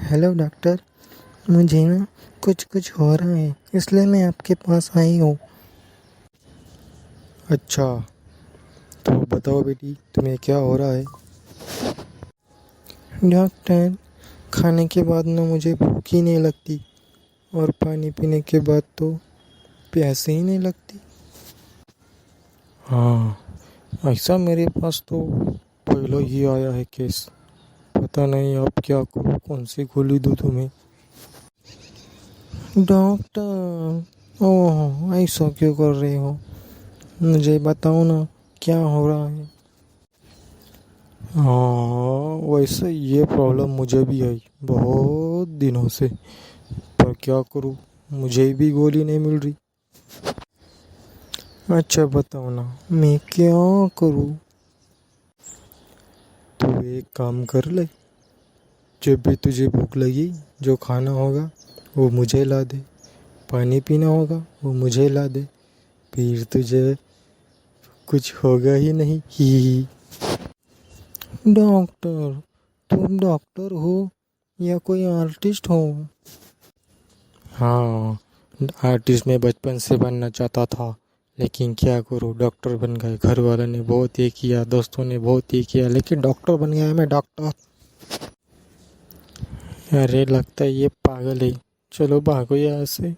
Hello doctor. मुझे ना कुछ कुछ हो रहा है, इसलिए मैं आपके पास आई हूँ। अच्छा, तो बताओ बेटी, तुम्हें क्या हो रहा है? डॉक्टर, खाने के बाद ना मुझे भूख ही नहीं लगती और पानी पीने के बाद तो प्यास ही नहीं लगती। हाँ, ऐसा मेरे पास तो पहले ही आया है केस। पता नहीं अब क्या करूँ, कौन सी गोली दूँ तुम्हें। डॉक्टर, ओह ऐसा क्यों कर रहे हो? मुझे बताओ ना, क्या हो रहा है? हाँ, वैसे ये प्रॉब्लम मुझे भी है बहुत दिनों से। पर क्या करूँ, मुझे भी गोली नहीं मिल रही। अच्छा बताओ ना, मैं क्या करूँ? तो एक काम कर ले, जब भी तुझे भूख लगी, जो खाना होगा वो मुझे ला दे, पानी पीना होगा वो मुझे ला दे, फिर तुझे कुछ होगा ही नहीं। ही। डॉक्टर, तुम डॉक्टर हो या कोई आर्टिस्ट हो? हाँ, आर्टिस्ट मैं बचपन से बनना चाहता था, लेकिन क्या करूँ, डॉक्टर बन गए। घर वालों ने बहुत ये किया, दोस्तों ने बहुत ये किया, लेकिन डॉक्टर बन गया मैं, डॉक्टर। अरे लगता है ये पागल है। चलो भागो यहाँ से।